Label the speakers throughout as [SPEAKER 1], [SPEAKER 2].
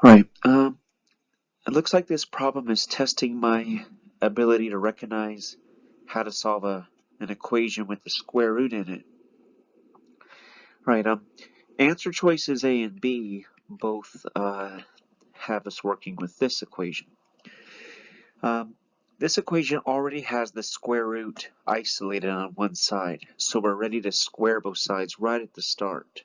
[SPEAKER 1] Right. It looks like this problem is testing my ability to recognize how to solve an equation with the square root in it. Right. Answer choices A and B both have us working with this equation. This equation already has the square root isolated on one side, so we're ready to square both sides right at the start.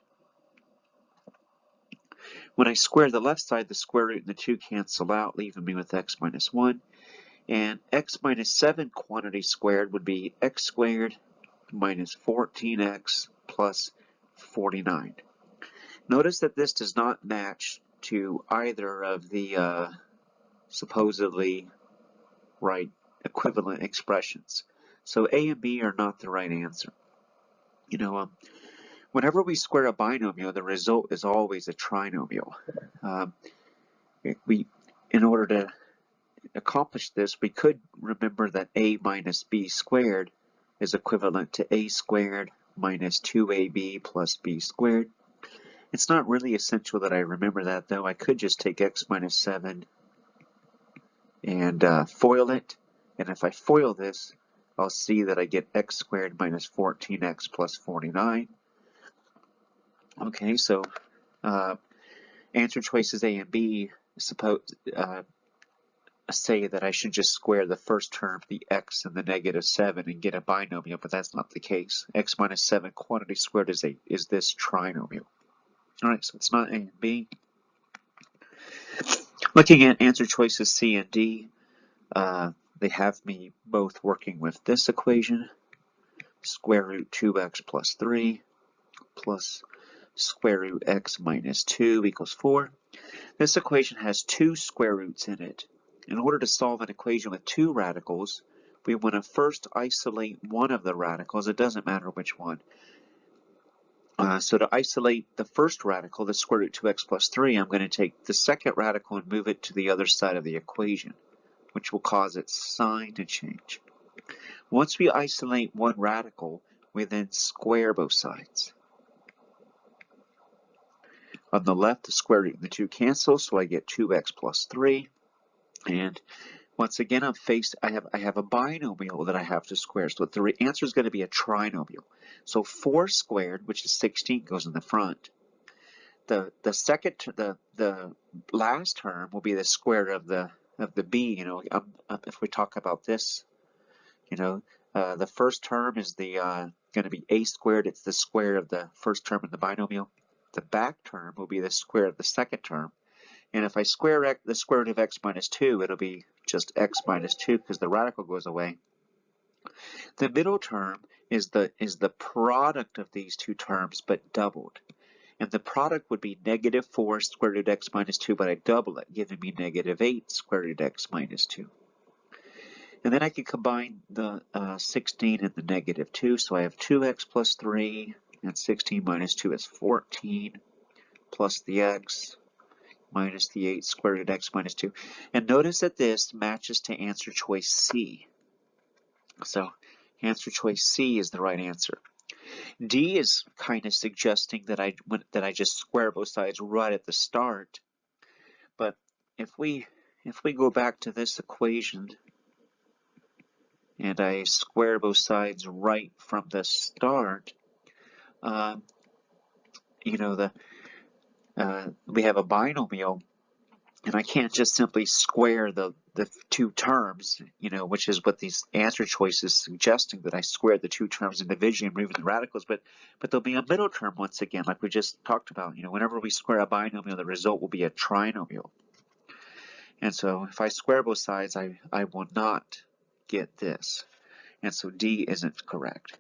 [SPEAKER 1] When I square the left side, the square root and the 2 cancel out, leaving me with x minus 1. And x minus 7 quantity squared would be x squared minus 14x plus 49. Notice that this does not match to either of the supposedly right equivalent expressions. So A and B are not the right answer. Whenever we square a binomial, the result is always a trinomial. In order to accomplish this, we could remember that A minus B squared is equivalent to A squared minus 2AB plus B squared. It's not really essential that I remember that, though. I could just take x minus 7 and FOIL it. And if I FOIL this, I'll see that I get x squared minus 14x plus 49. Okay, so answer choices A and B say that I should just square the first term, the x and the negative 7, and get a binomial, but that's not the case. X minus 7 quantity squared is this trinomial. Alright, so it's not A and B. Looking at answer choices C and D, they have me both working with this equation, square root 2x plus 3 plus square root x minus 2 equals 4. This equation has 2 square roots in it. In order to solve an equation with 2 radicals, we want to first isolate one of the radicals. It doesn't matter which one. So to isolate the first radical, the square root 2x plus 3, I'm going to take the second radical and move it to the other side of the equation, which will cause its sign to change. Once we isolate one radical, we then square both sides. On the left, the square root and the 2 cancel, so I get 2x plus 3. And once again, I have a binomial that I have to square, so the answer is going to be a trinomial. So 4 squared, which is 16, goes in the front. The last term will be the square of the b. If we talk about this, the first term is going to be a squared. It's the square of the first term in the binomial. The back term will be the square of the second term. And if I square the square root of x minus 2, it'll be just x minus 2 because the radical goes away. The middle term is the product of these two terms, but doubled. And the product would be negative 4 square root x minus 2, but I double it, giving me negative 8 square root x minus 2. And then I can combine the 16 and the negative 2, so I have 2x plus 3, and 16 minus 2 is 14, plus the x minus the 8 square root x minus 2. And notice that this matches to answer choice C. So answer choice C is the right answer. D is kind of suggesting that I just square both sides right at the start. But if we go back to this equation and I square both sides right from the start, we have a binomial, and I can't just simply square the two terms, which is what these answer choices suggesting, that I square the two terms individually and remove the radicals, but there'll be a middle term once again, like we just talked about. Whenever we square a binomial, the result will be a trinomial. And so if I square both sides, I will not get this. And so D isn't correct.